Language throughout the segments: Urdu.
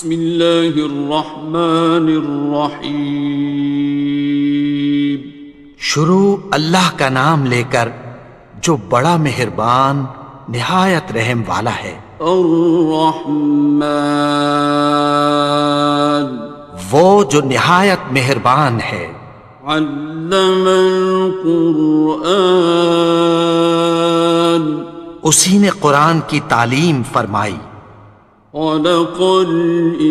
بسم اللہ الرحمن الرحیم. شروع اللہ کا نام لے کر جو بڑا مہربان نہایت رحم والا ہے. الرحمن وہ جو نہایت مہربان ہے. علم القرآن اسی نے قرآن کی تعلیم فرمائی. خلق الانسان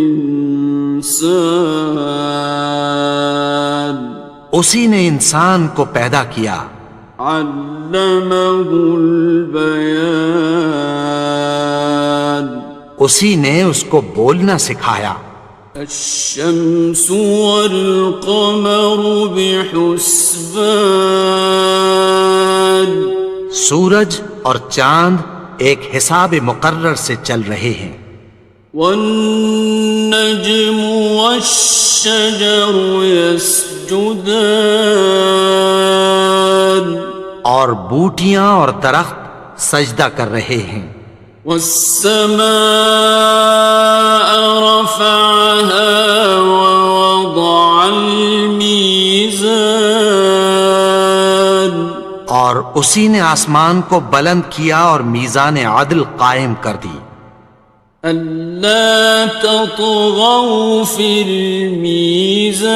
اسی نے انسان کو پیدا کیا. علمہ البیان اسی نے اس کو بولنا سکھایا. الشمس والقمر بحسبان سورج اور چاند ایک حساب مقرر سے چل رہے ہیں. والنجم والشجر يسجدان اور بوٹیاں اور درخت سجدہ کر رہے ہیں. والسماء رفعها ووضع الميزان اور اسی نے آسمان کو بلند کیا اور میزان عدل قائم کر دی. ألا تطغوا في الميزان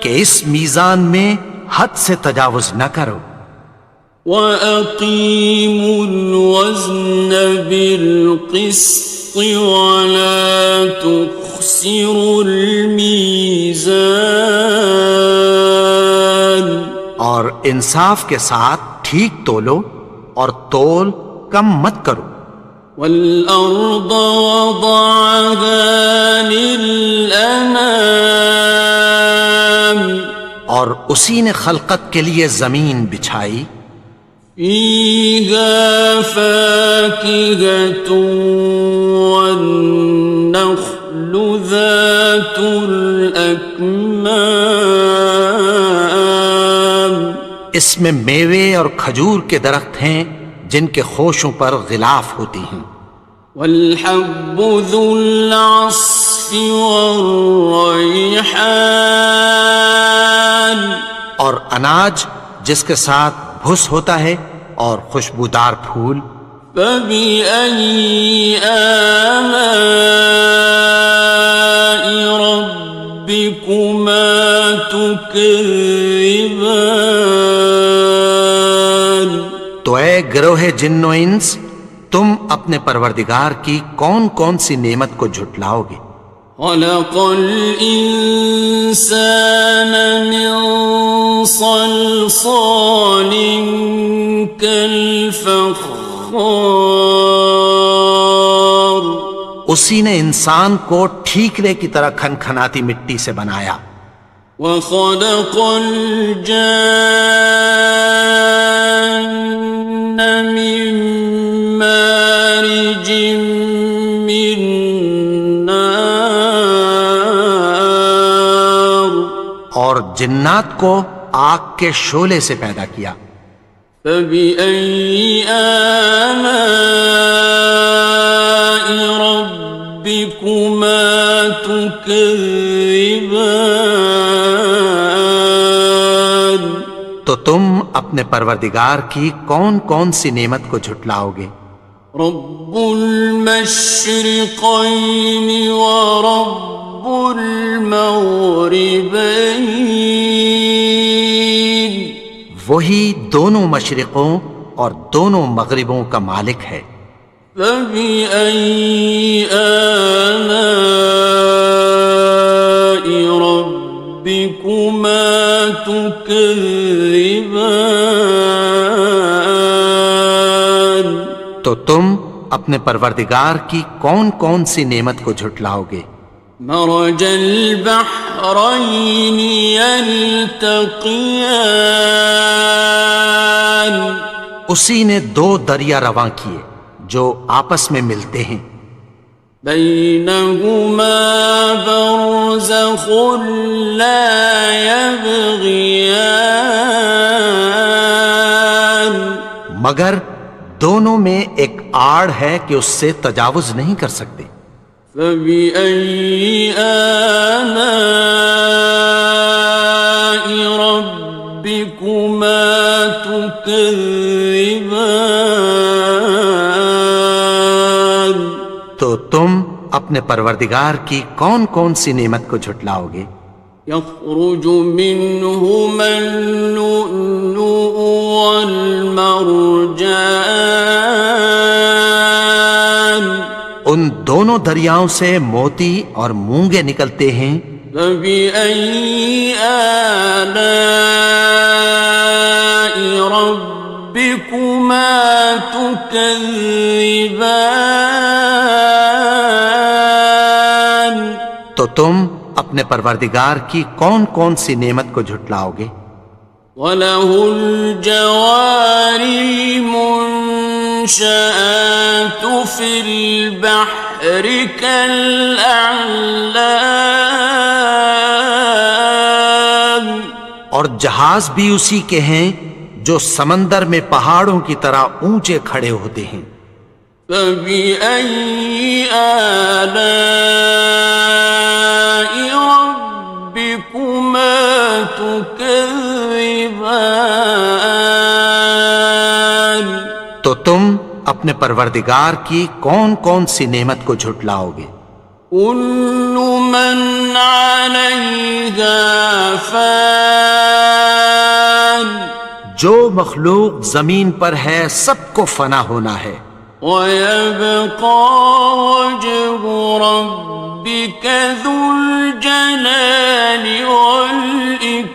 کہ اس میزان میں حد سے تجاوز نہ کرو. وَأَقِيمُوا الْوَزْنَ بِالْقِسْطِ وَلَا تُخْسِرُوا الْمِيزَانَ اور انصاف کے ساتھ ٹھیک تولو اور تول کم مت کرو. وَالْأَرْضَ وَضَعَهَا لِلْأَنَامِ اور اسی نے خلقت کے لیے زمین بچھائی. فِيهَا فَاكِهَةٌ وَالنَّخْلُ ذَاتُ الْأَكْمَامِ اس میں میوے اور کھجور کے درخت ہیں جن کے خوشوں پر غلاف ہوتی ہیں. وَالْحَبُّ ذُو الْعَصْفِ وَالرَّيْحَانِ اور اناج جس کے ساتھ بھس ہوتا ہے اور خوشبودار پھول. فَبِأَيِّ آلَاءِ رَبِّكُمَا تُكَذِّبَانِ تو اے گروہ جن و انس تم اپنے پروردگار کی کون کون سی نعمت کو جھٹلاؤ گے. خَلَقَ الْإِنسَانَ مِنْ صَلْصَالٍ كَالْفَخَّارِ اسی نے انسان کو ٹھیکرے کی طرح کھنکھناتی مٹی سے بنایا. وَخَلَقَ الْجَانَّ مِن مَّارِجٍ مِّن نَّارٍ اور جنات کو آگ کے شعلے سے پیدا کیا. فَبِأَيِّ آلَاءِ رَبِّكُمَا تُكَذِّبَانِ تو تم اپنے پروردگار کی کون کون سی نعمت کو جھٹلاؤ گے. رب المشرقین ورب المغربین وہی دونوں مشرقوں اور دونوں مغربوں کا مالک ہے. فَبِأَيِّ آلَاءِ رَبِّكُمَا تُكَذِّبَانِ تو تم اپنے پروردگار کی کون کون سی نعمت کو جھٹلاؤ گے. مرج البحرین یلتقیان اسی نے دو دریا رواں کیے جو آپس میں ملتے ہیں. بینہما برزخ لا یبغیان مگر دونوں میں ایک آڑ ہے کہ اس سے تجاوز نہیں کر سکتے۔ فبأي آلاء ربكما تكذبان؟ تو تم اپنے پروردگار کی کون کون سی نعمت کو جھٹلاؤ گے؟ يخرج منهما اللؤلؤ والمرجان ان دونوں دریاؤں سے موتی اور مونگے نکلتے ہیں۔ فبأي آلاء ربكما تكذبان؟ تو تم اپنے پروردگار کی کون کون سی نعمت کو جھٹلاؤ گے؟ وَلَهُ الْجَوَارِ الْمُنشَآتُ فِي الْبَحْرِ كَالْأَعْلَامِ، اور جہاز بھی اسی کے ہیں جو سمندر میں پہاڑوں کی طرح اونچے کھڑے ہوتے ہیں۔ فَبِأَيِّ آلَاءِ رَبِّكُمَا تُكَذِّبَانِ؟ تو تم اپنے پروردگار کی کون کون سی نعمت کو جھٹلاؤ گے؟ كُلُّ مَنْ عَلَيْهَا فَانٍ، جو مخلوق زمین پر ہے سب کو فنا ہونا ہے۔ وَيَبْقَى وَجْهُ رَبِّكَ ذُو الْجَلَالِ وَالْإِكْرَامِ،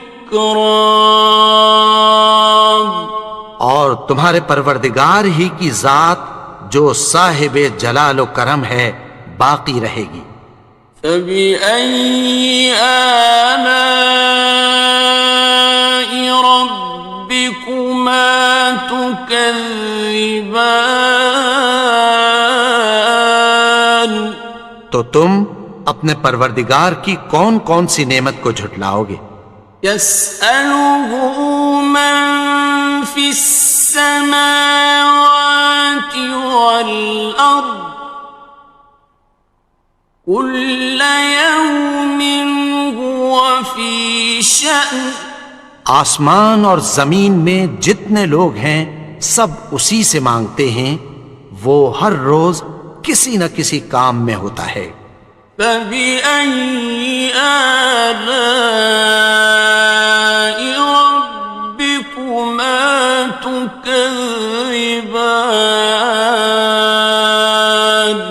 اور تمہارے پروردگار ہی کی ذات جو صاحب جلال و کرم ہے باقی رہے گی۔ فَبِأَيِّ آلَاءِ رَبِّكُمَا تُكَذِّبَانِ؟ تو تم اپنے پروردگار کی کون کون سی نعمت کو جھٹلاؤ گے؟ يَسْأَلُهُ مَن فِي السَّمَاوَاتِ وَالْأَرْضِ كُلَّ يَوْمٍ هُوَ فِي شَأْنٍ، آسمان اور زمین میں جتنے لوگ ہیں سب اسی سے مانگتے ہیں، وہ ہر روز کسی نہ کسی کام میں ہوتا ہے۔ فَبِأَيِّ آلَاءِ رَبِّكُمَا تُكَذِّبَانِ؟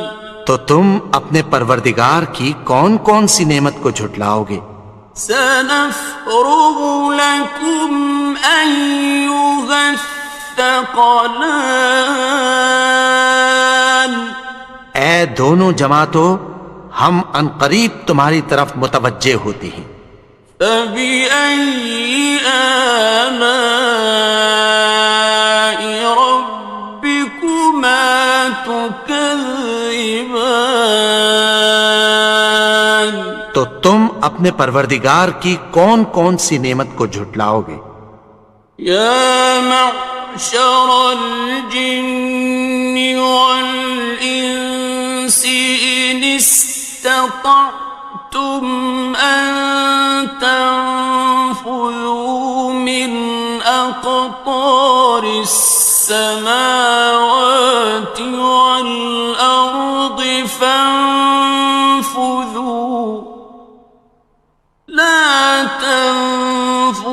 تو تم اپنے پروردگار کی کون کون سی نعمت کو جھٹلاؤ گے؟ سَنَفْرُغُ لَكُمْ أَيُّهَ الثَّقَلَانِ، اے دونوں جماعتوں ہم عنقریب تمہاری طرف متوجہ ہوتے ہیں۔ فَبِأَيِّ آلَاءِ رَبِّكُمَا تُكَذِّبَانِ؟ تو تم اپنے پروردگار کی کون کون سی نعمت کو جھٹلاؤ گے؟ يَا مَعْشَرَ الْجِنِّ وَالْإِنسِ إِنِ اسْتَطَعْتُمْ أَن تَنفُذُوا مِنْ أَقْطَارِ السَّمَاوَاتِ وَالْأَرْضِ فَانفُذُوا لَا تَنفُذُونَ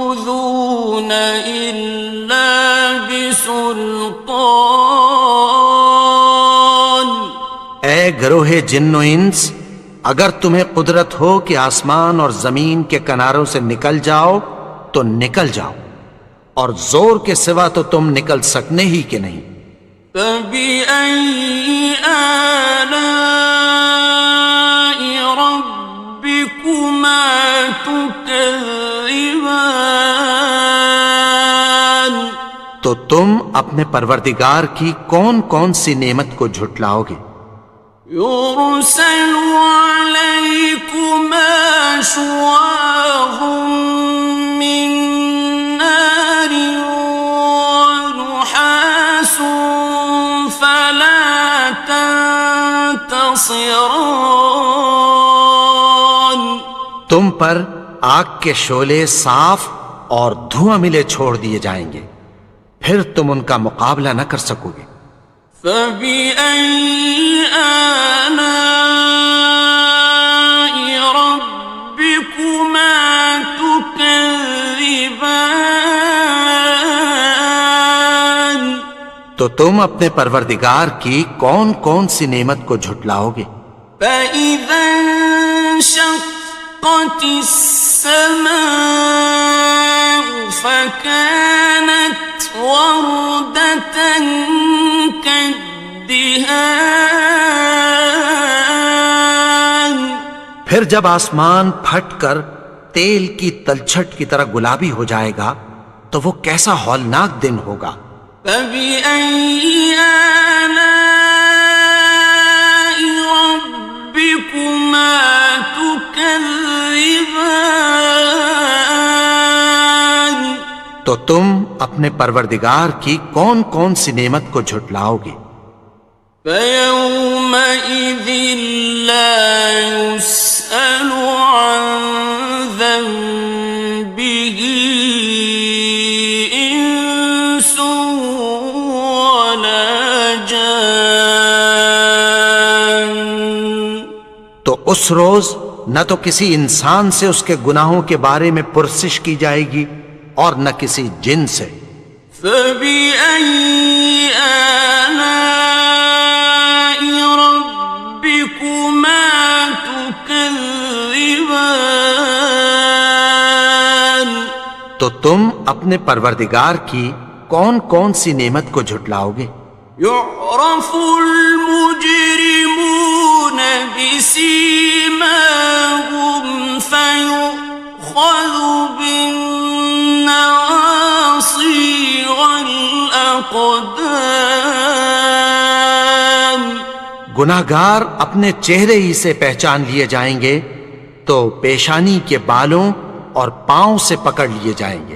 إِلَّا بِسُلْطَانٍ۔ اے گروہ جن و انس، اگر تمہیں قدرت ہو کہ آسمان اور زمین کے کناروں سے نکل جاؤ تو نکل جاؤ، اور زور کے سوا تو تم نکل سکنے ہی کہ نہیں۔ فَبِأَيِّ آلَاءِ رَبِّكُمَا تُكَذِّبَانِ؟ تو تم اپنے پروردگار کی کون کون سی نعمت کو جھٹلاؤ گے؟ يُرْسَلُ عَلَيْكُمَا شُوَاظٌ مِّن نَّارٍ وَنُحَاسٌ ينتصران. تم پر آگ کے شعلے صاف اور دھواں ملے چھوڑ دیے جائیں گے، پھر تم ان کا مقابلہ نہ کر سکو گے۔ فبأي آلاء ربكما تكذبان. تو تم اپنے پروردگار کی کون کون سی نعمت کو جھٹلاؤ گے؟ فإذا انشقت السماء فكانت وردة كالدهان. پھر جب آسمان پھٹ کر تیل کی تلچھٹ کی طرح گلابی ہو جائے گا تو وہ کیسا ہولناک دن ہوگا۔ فبأي آلاء ربكما تكذبان. تو تم اپنے پروردگار کی کون کون سی نعمت کو جھٹلاؤ گے؟ فيومئذ لا يسأل عن ذنبه إنس ولا جان. تو اس روز نہ تو کسی انسان سے اس کے گناہوں کے بارے میں پرسش کی جائے گی اور نہ کسی جن سے۔ فبأي آلاء ربكما تكذبان. تو تم اپنے پروردگار کی کون کون سی نعمت کو جھٹلاؤ گے؟ يعرف المجرمون بسيماهم فيؤخذ بالنواصي والأقدام. گناہگار اپنے چہرے ہی سے پہچان لیے جائیں گے تو پیشانی کے بالوں اور پاؤں سے پکڑ لیے جائیں گے۔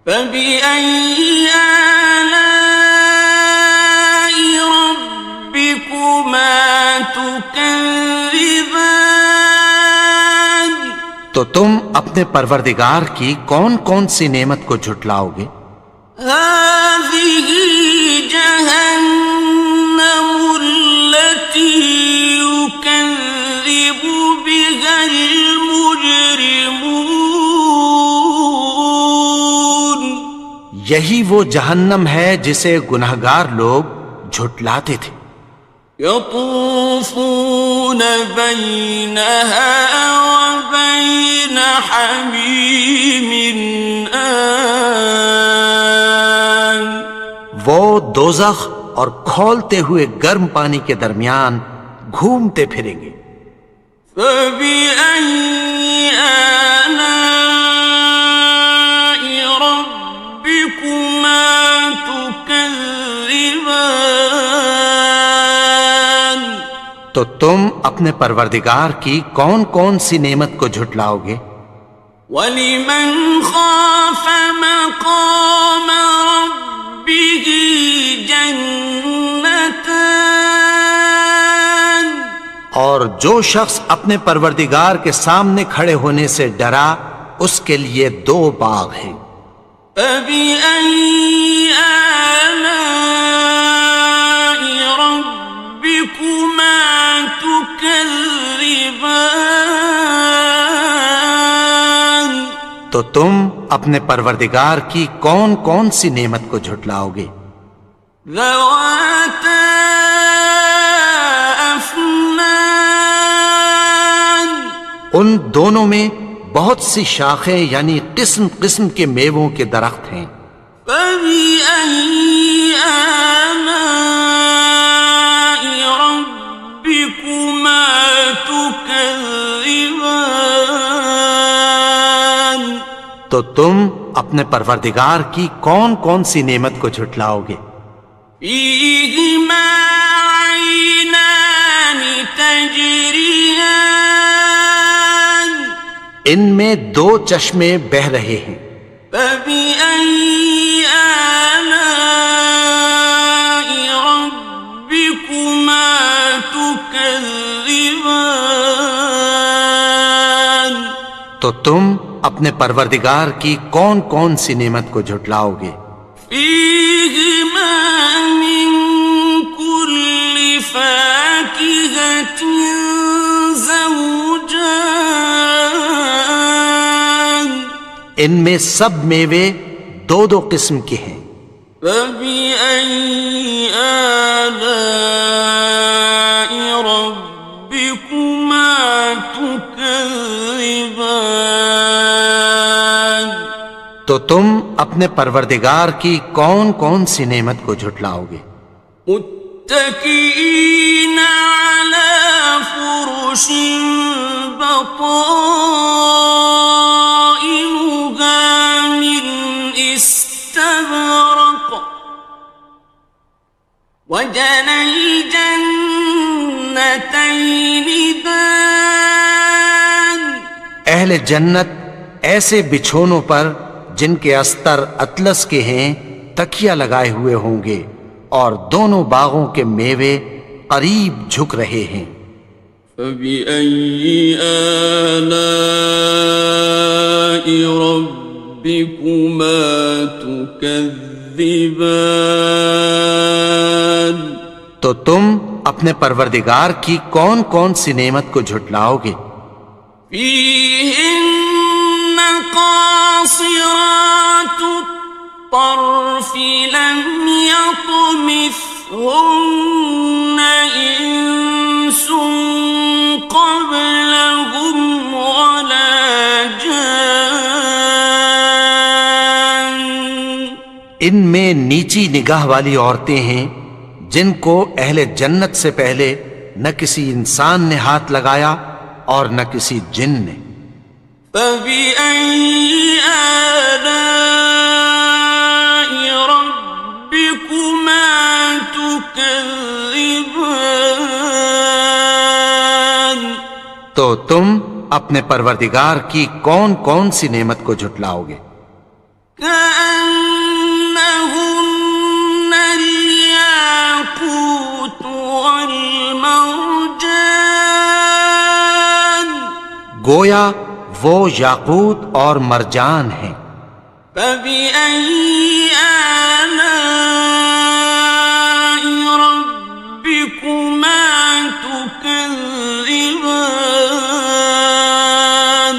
فبأي آلاء ربكما تكذبان. تو تم اپنے پروردگار کی کون کون سی نعمت کو جھٹلاؤ گے؟ هذه جهنم التي يكذب بها المجرمون. یہی وہ جہنم ہے جسے گناہگار لوگ جھٹلاتے تھے۔ يطوفون بينها وبين حميم آن. وہ دوزخ اور کھولتے ہوئے گرم پانی کے درمیان گھومتے پھریں گے۔ فبأي آلاء ربكما تكذبان. تو تم اپنے پروردگار کی کون کون سی نعمت کو جھٹلاؤ گے؟ وَلِمَنْ خَافَ مَقَامَ رَبِّهِ جَنَّتَانِ. اور جو شخص اپنے پروردگار کے سامنے کھڑے ہونے سے ڈرا اس کے لیے دو باغ ہیں۔ فَبِأَيِّ آلَاءِ رَبِّكُمَا تُكَذِّبَانِ. تو تم اپنے پروردگار کی کون کون سی نعمت کو جھٹلاؤ گے؟ ذَوَاتَا أَفْنَانٍ. ان دونوں میں بہت سی شاخیں یعنی قسم قسم کے میووں کے درخت ہیں۔ فَبِأَيِّ آلَاءِ رَبِّكُمَا تُكَذِّبَانِ. تو تم اپنے پروردگار کی کون کون سی نعمت کو جھٹلاؤ گے؟ فِيهِمَا عَيْنَانِ تَجْرِيَانِ. ان میں دو چشمے بہہ رہے ہیں۔ فَبِأَيِّ آلَاءِ رَبِّكُمَا تُكَذِّبَانِ. تو تم اپنے پروردگار کی کون کون سی نعمت کو جھٹلاؤ گے؟ فیہما من کل فاکہۃ زوجان، ان میں سب میوے دو دو قسم کے ہیں۔ فبأي آلاء ربكما تكذبان، تو تم اپنے پروردگار کی کون کون سی نعمت کو جھٹلاؤ گے؟ متكئين على فرش بطائنها من استبرق، وجنى الجنتين دان، اہل جنت ایسے بچھونوں پر جن کے استر اطلس کے ہیں تکیہ لگائے ہوئے ہوں گے، اور دونوں باغوں کے میوے قریب جھک رہے ہیں۔ فبأي آلاء ربكما تكذبان، تو تم اپنے پروردگار کی کون کون سی نعمت کو جھٹلاؤ گے؟ فيهن قاصرات الطرف لم يطمثهن إنس قبلهم ولا جان، ان میں نیچی نگاہ والی عورتیں ہیں جن کو اہل جنت سے پہلے نہ کسی انسان نے ہاتھ لگایا اور نہ کسی جن نے۔ فبأي آلاء ربكما تكذبان، تو تم اپنے پروردگار کی کون کون سی نعمت کو جھٹلاؤ گے؟ كأنهن الياقوت والمرجان، گویا وہ یاقوت اور مرجان ہیں۔ فبأي آلاء ربكما تكذبان،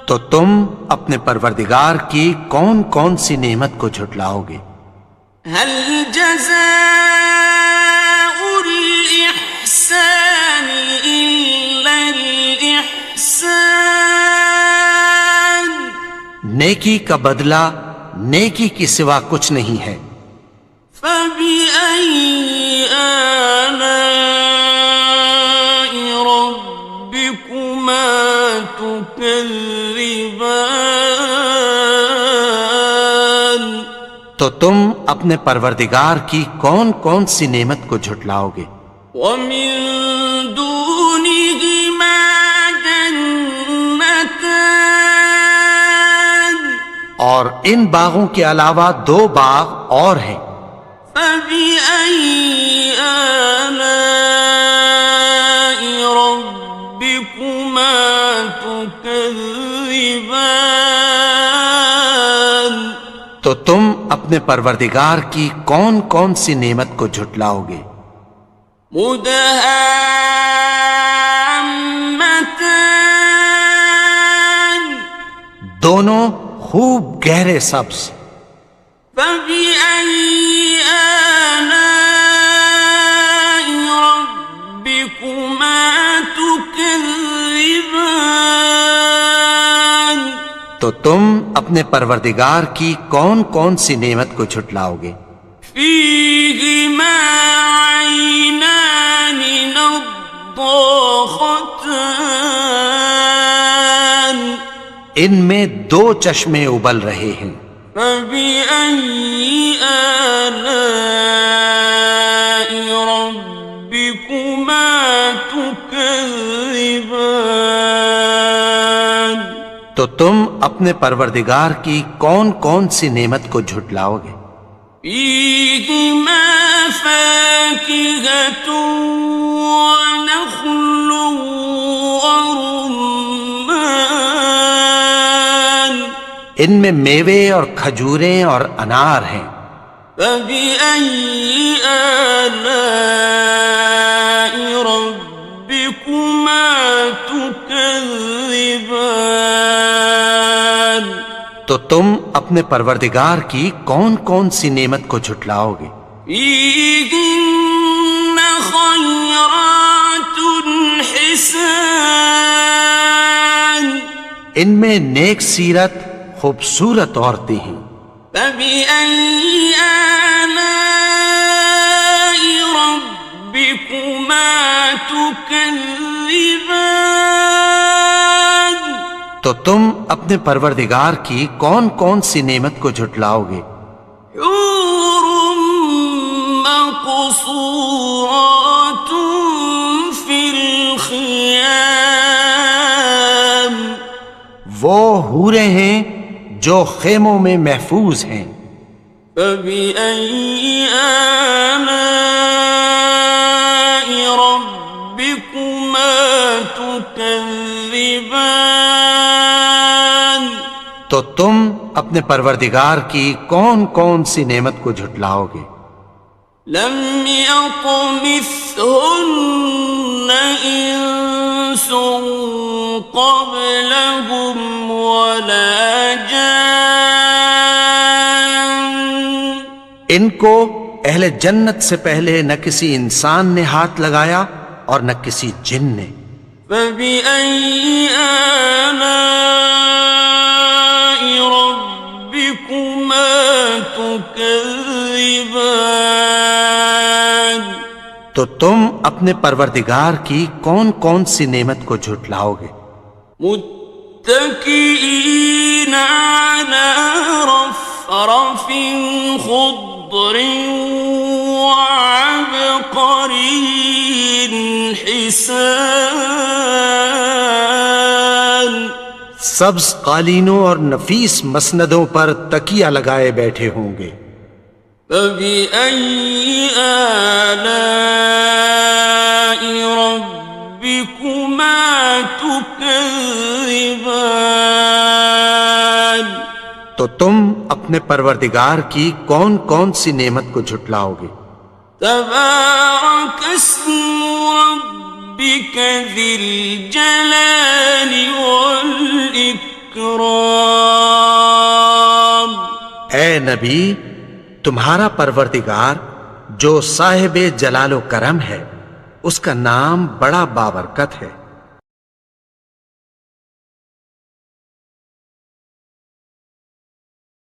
تو تم اپنے پروردگار کی کون کون سی نعمت کو جھٹلاؤ گے؟ هل جزاء الإحسان إلا الإحسان، نیکی کا بدلہ نیکی کی سوا کچھ نہیں ہے۔ فبأي آلاء ربكما تكذبان، تو تم اپنے پروردگار کی کون کون سی نعمت کو جھٹلاؤ گے؟ ومن دونهما جنتان، اور ان باغوں کے علاوہ دو باغ اور ہیں۔ فبأي آلاء ربكما تكذبان، تو تم اپنے پروردگار کی کون کون سی نعمت کو جھٹلاؤ گے؟ مدهامتان، دونوں خوب گہرے سبز۔ فبأي آلاء ربكما تكذبان، تو تم اپنے پروردگار کی کون کون سی نعمت کو جھٹلاؤ گے؟ فيهما عينان نضاختان، ان میں دو چشمے ابل رہے ہیں۔ فبأي آلاء ربكما تكذبان، تو تم اپنے پروردگار کی کون کون سی نعمت کو جھٹلاؤ گے؟ فيهما فاكهة ونخل ورمان، ان میں میوے اور کھجوریں اور انار ہیں۔ فبأي آلاء ربكما تكذبان؟ تو تم اپنے پروردگار کی کون کون سی نعمت کو جھٹلاؤ گے؟ فيهن خيرات حسان، ان میں نیک سیرت خوبصورت عورتیں ہیں۔ فبأي آلاء ربكما تكذبان؟ تو تم اپنے پروردگار کی کون کون سی نعمت کو جھٹلاؤ گے؟ حور مقصورات في الخيام، وہ حوریں ہیں جو خیموں میں محفوظ ہیں۔ فبأي آلاء ربكما تكذبان؟ تو تم اپنے پروردگار کی کون کون سی نعمت کو جھٹلاؤ گے؟ لم يطمثهن إنس قبلهم ولا جان، ان کو اہل جنت سے پہلے نہ کسی انسان نے ہاتھ لگایا اور نہ کسی جن نے۔ فبأي آلاء ربكما تكذبان؟ تو تم اپنے پروردگار کی کون کون سی نعمت کو جھٹلاؤ گے؟ متكئين على رفرف خضر وعبقري حسان، سبز قالینوں اور نفیس مسندوں پر تکیہ لگائے بیٹھے ہوں گے۔ فبأي آلاء ربكما تكذبان؟ تو تم اپنے پروردگار کی کون کون سی نعمت کو جھٹلاؤ گے؟ تبارك اسم ربك ذي الجلال والإكرام۔ اے نبی، تمہارا پروردگار جو صاحب جلال و کرم ہے، اس کا نام بڑا بابرکت ہے۔